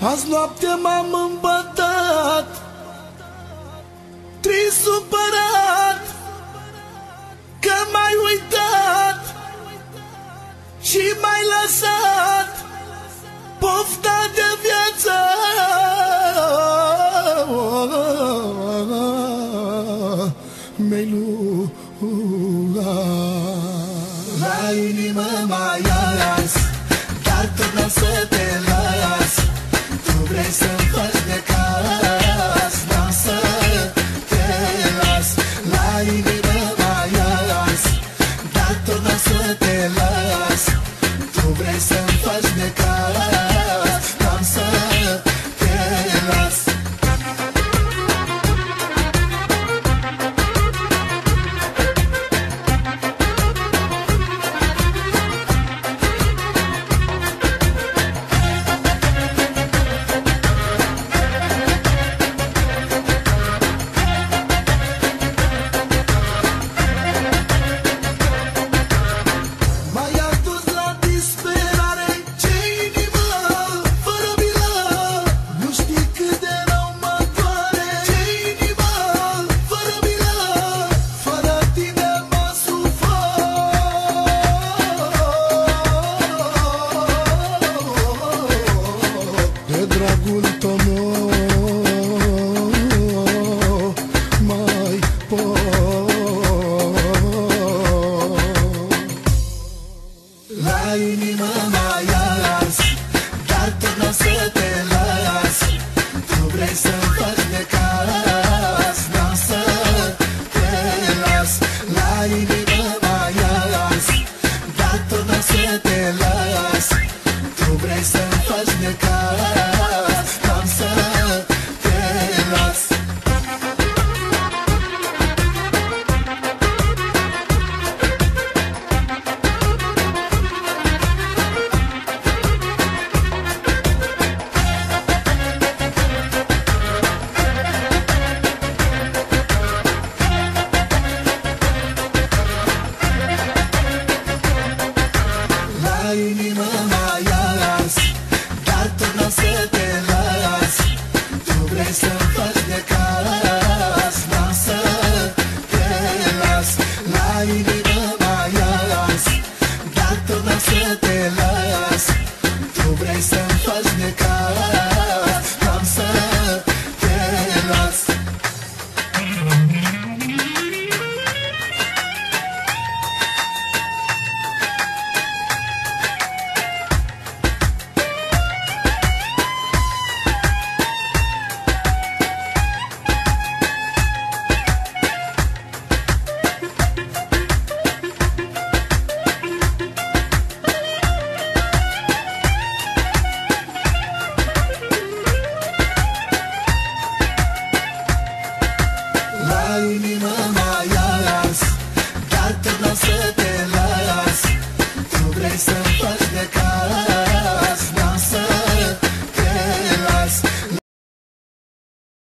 Azi noapte m-am îmbătat, trist, supărat, că m-ai uitat și m-ai lăsat pofta de viață. Mi-ai luat la inimă mai ars, dar tot n-am să te las. Vrei să-mi faci de cas, n-am să te las. La inimă mai ars, dar tot n-am să te las. Tu vrei să-mi faci de cas, n-am să te las. Dragul tău mai pot. La inimă mai ars, dar tot n-am să te las. Tu vrei să-mi faci de cas, n-am să te las. La inimă mai ars, dar tot n-am să te las. Tu vrei să-mi faci de cas, n-am să te las. La inimă mai ars, dar tot n-am să te las. Tu vrei să-mi faci de cas, n-am să te las. La inimă mai ars, dar tot n-am să te las. Tu vrei să-mi faci de cas, n-am să te las. La inimă